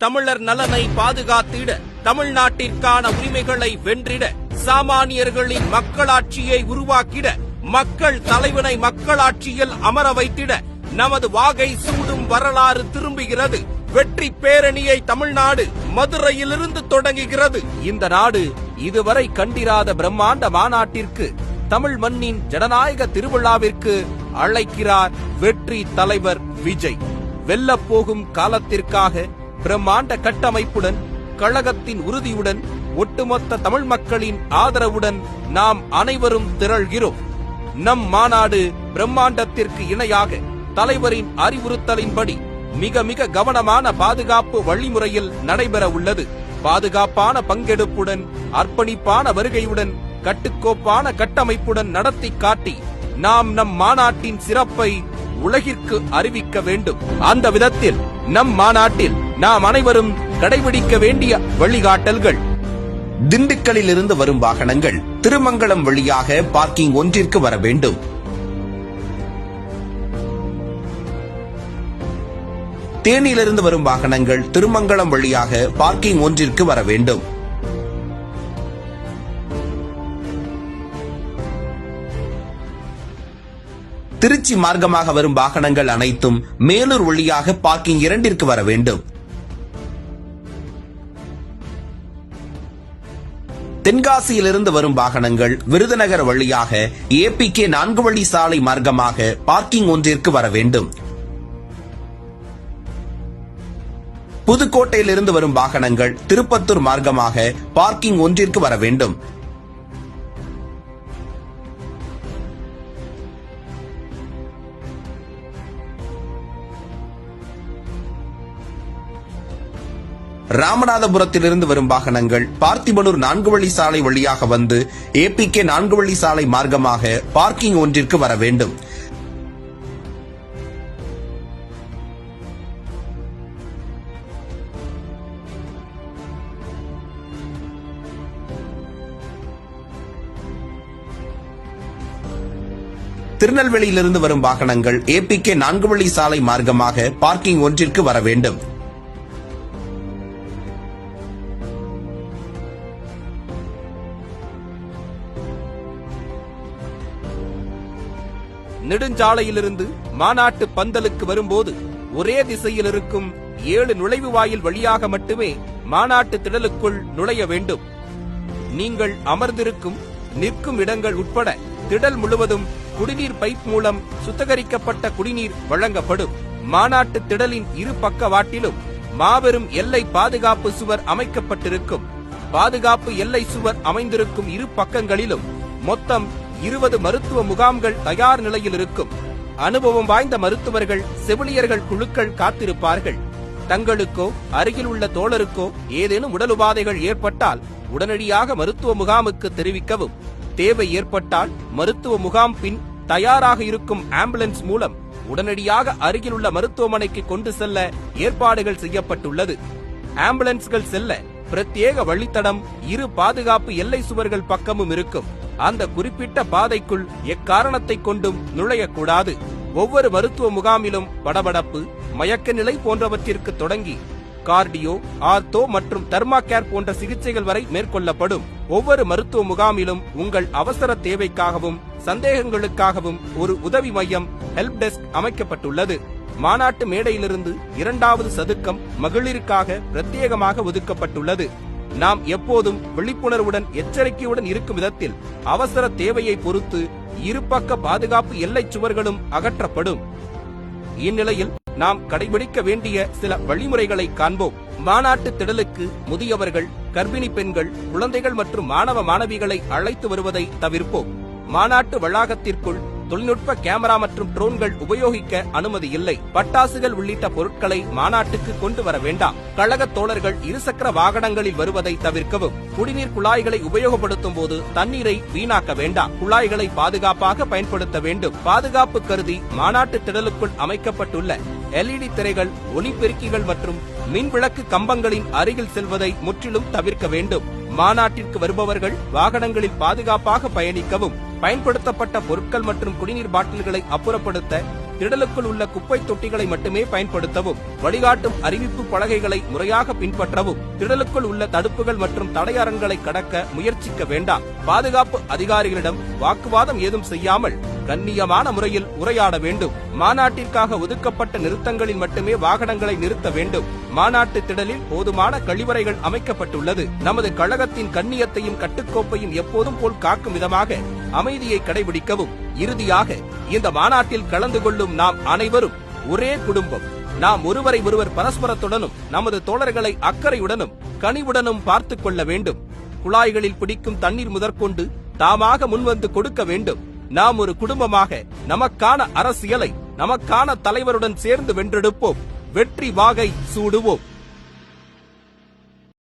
தமிழர் நலனை பாதுகாத்திட, தமிழ்நாட்டிற்கான உரிமைகளை வென்றிட, சாமானியர்களின் மக்களாட்சியை உருவாக்கிட, மக்கள் தலைவனை மக்களாட்சியில் அமர வைத்திட நமது வாகை சூடும் வரலாறு திரும்புகிறது. வெற்றி பேரணியை தமிழ்நாடு மதுரையிலிருந்து தொடங்குகிறது. இந்த நாடு இதுவரை கண்டிராத பிரம்மாண்ட மாநாட்டிற்கு, தமிழ் மண்ணின் ஜனநாயக திருவிழாவிற்கு அழைக்கிறார் வெற்றி தலைவர் விஜய். வெல்லப்போகும் காலத்திற்காக பிரம்மாண்ட கட்டமைப்புடன், கழகத்தின் உறுதியுடன், ஒட்டுமொத்த தமிழ் மக்களின் ஆதரவுடன் நாம் அனைவரும் திரள்கிறோம். நம் மாநாடு பிரம்மாண்டத்திற்கு இணையாக தலைவரின் அறிவுறுத்தலின்படி மிக மிக கவனமான பாதுகாப்பு வழிமுறையில் நடைபெற உள்ளது. பாதுகாப்பான பங்கெடுப்புடன், அர்ப்பணிப்பான வருகையுடன், கட்டுக்கோப்பான கட்டமைப்புடன் நடத்தி காட்டி நாம் நம் மாநாட்டின் சிறப்பை உலகிற்கு அறிவிக்க வேண்டும். அந்த விதத்தில் நம் மாநாட்டில் நாம் அனைவரும் கடைபிடிக்க வேண்டிய வழிகாட்டல்கள்: திண்டுக்கல்லில் இருந்து வரும் வாகனங்கள் திருமங்கலம் வழியாக பார்க்கிங் ஒன்றிற்கு வர வேண்டும். தேனியிலிருந்து வரும் வாகனங்கள் திருமங்கலம் வழியாக பார்க்கிங் ஒன்றிற்கு வர வேண்டும். திருச்சி மார்க்கமாக வரும் வாகனங்கள் அனைத்தும் மேலூர் வழியாக பார்க்கிங் 2ற்கு வர வேண்டும். தென்காசியிலிருந்து வரும் வாகனங்கள் விருதுநகர் வழியாக APK 4 வழி சாலை மார்க்கமாக பார்க்கிங் ஒன்றிற்கு வர வேண்டும். புதுக்கோட்டையிலிருந்து வரும் வாகனங்கள் திருப்பத்தூர் மார்க்கமாக பார்க்கிங் ஒன்றிற்கு வர வேண்டும். ராமநாதபுரத்திலிருந்து வரும் வாகனங்கள் பார்த்திபனூர் 4 வழி சாலை வழியாக வந்து APK 4 வழி சாலை மார்க்கமாக பார்க்கிங் ஒன்றிற்கு வர வேண்டும். திருநெல்வேலியிலிருந்து வரும் வாகனங்கள் APK 4 வழி சாலை மார்க்கமாக பார்க்கிங் ஒன்றிற்கு வர வேண்டும். நெடுஞ்சாலையிலிருந்து மாநாட்டு பந்தலுக்கு வரும்போது ஒரே திசையில் இருக்கும் 7 நுழைவு வாயில் வழியாக மட்டுமே மாநாட்டு திடலுக்குள் நுழைய வேண்டும். நீங்கள் அமர்ந்திருக்கும், நிற்கும் இடங்கள் உட்பட திடல் முழுவதும் குடிநீர் பைப் மூலம் சுத்திகரிக்கப்பட்ட குடிநீர் வழங்கப்படும். மாநாட்டு திடலின் இரு பக்கவாட்டிலும் மாபெரும் எல்லை பாதுகாப்பு சுவர் அமைக்கப்பட்டிருக்கும். பாதுகாப்பு எல்லை சுவர் அமைந்திருக்கும் இரு பக்கங்களிலும் மொத்தம் 20 மருத்துவ முகாம்கள் தயார் நிலையில் இருக்கும். அனுபவம் வாய்ந்த மருத்துவர்கள், செவிலியர்கள் குழுக்கள் காத்திருப்பார்கள். தங்களுக்கோ அருகில் உள்ள தோழருக்கோ ஏதேனும் உடல் உபாதைகள் ஏற்பட்டால் உடனடியாக மருத்துவ முகாமுக்கு தெரிவிக்கவும். தேவை ஏற்பட்டால் மருத்துவ முகாம் பின் தயாராக இருக்கும் ஆம்புலன்ஸ் மூலம் உடனடியாக அருகில் உள்ள மருத்துவமனைக்கு கொண்டு செல்ல ஏற்பாடுகள் செய்யப்பட்டுள்ளது. ஆம்புலன்ஸ்கள் செல்ல பிரத்யேக வழித்தடம் இரு பாதுகாப்பு எல்லை சுவர்கள் பக்கமும் இருக்கும். அந்த குறிப்பிட்ட பாதைக்குள் எக்காரணத்தை கொண்டும் நுழையக்கூடாது. ஒவ்வொரு மருத்துவ முகாமிலும் படபடப்பு, மயக்க நிலை போன்றவற்றிற்கு தொடங்கி கார்டியோ, ஆர்த்தோ மற்றும் தெர்மா கேர் போன்ற சிகிச்சைகள் வரை மேற்கொள்ளப்படும். ஒவ்வொரு மருத்துவ முகாமிலும் உங்கள் அவசர தேவைக்காகவும் சந்தேகங்களுக்காகவும் ஒரு உதவி மையம், ஹெல்ப் டெஸ்க் அமைக்கப்பட்டுள்ளது. மாநாட்டு மேடையிலிருந்து 2வது சதுக்கம் மகளிருக்காக பிரத்யேகமாக ஒதுக்கப்பட்டுள்ளது. நாம் எப்போதும் விழிப்புணர்வுடன், எச்சரிக்கையுடன் இருக்கும் விதத்தில் அவசர தேவையை பொறுத்து இருபக்க பாதுகாப்பு எல்லை சுவர்களும் அகற்றப்படும். இந்நிலையில் நாம் கடைபிடிக்க வேண்டிய சில வழிமுறைகளை காண்போம். மாநாட்டு திடலுக்கு முதியவர்கள், கர்ப்பிணி பெண்கள், குழந்தைகள் மற்றும் மாணவ மாணவிகளை அழைத்து வருவதை தவிர்ப்போம். மாநாட்டு வளாகத்திற்குள் தொழில்நுட்ப கேமரா மற்றும் ட்ரோன்கள் உபயோகிக்க அனுமதி இல்லை. பட்டாசுகள் உள்ளிட்ட பொருட்களை மாநாட்டுக்கு கொண்டு வர வேண்டாம். கழக தோழர்கள் இருசக்கர வாகனங்களில் வருவதை தவிர்க்கவும். குடிநீர் குழாய்களை உபயோகப்படுத்தும் போது தண்ணீரை வீணாக்க வேண்டாம். குழாய்களை பாதுகாப்பாக பயன்படுத்த வேண்டும். பாதுகாப்பு கருதி மாநாட்டு திடலுக்குள் அமைக்கப்பட்டுள்ள LED திரைகள், ஒளிபெருக்கிகள் மற்றும் மின்விளக்கு கம்பங்களின் அருகில் செல்வதை முற்றிலும் தவிர்க்க வேண்டும். மாநாட்டிற்கு வருபவர்கள் வாகனங்களில் பாதுகாப்பாக பயணிக்கவும். பயன்படுத்தப்பட்ட பொருட்கள் மற்றும் குடிநீர் பாட்டில்களை அப்புறப்படுத்த திடலுக்குள் உள்ள குப்பை தொட்டிகளை மட்டுமே பயன்படுத்தவும், வழிகாட்டும் அறிவிப்பு பலகைகளை முறையாக பின்பற்றவும், திடலுக்குள் உள்ள தடுப்புகள் மற்றும் தடையரண்களை கடக்க முயற்சிக்க வேண்டாம். பாதுகாப்பு அதிகாரிகளிடம் வாக்குவாதம் ஏதும் செய்யாமல் கண்ணியமான முறையில் உரையாட வேண்டும். மாநாட்டிற்காக ஒதுக்கப்பட்ட நிறுத்தங்களில் மட்டுமே வாகனங்களை நிறுத்த வேண்டும். மாநாட்டு திடலில் போதுமான கழிவறைகள் அமைக்கப்பட்டுள்ளது. நமது கழகத்தின் கண்ணியத்தையும் கட்டுக்கோப்பையும் எப்போதும் போல் காக்கும் விதமாக அமைதியை கடைபிடிக்கவும். இறுதியாக, இந்த மாநாட்டில் கலந்து கொள்ளும் நாம் அனைவரும் ஒரே குடும்பம். நாம் ஒருவரை ஒருவர் பரஸ்பரத்துடனும் நமது தோழர்களை அக்கறையுடனும் கனிவுடனும் பார்த்துக் கொள்ள வேண்டும். குழாய்களில் பிடிக்கும் தண்ணீர் முதற்கொண்டு தாமாக முன்வந்து கொடுக்க வேண்டும். நாம் ஒரு குடும்பமாக நமக்கான அரசியலை நமக்கான தலைவருடன் சேர்ந்து வென்றெடுப்போம். வெற்றி வாகை சூடுவோம்.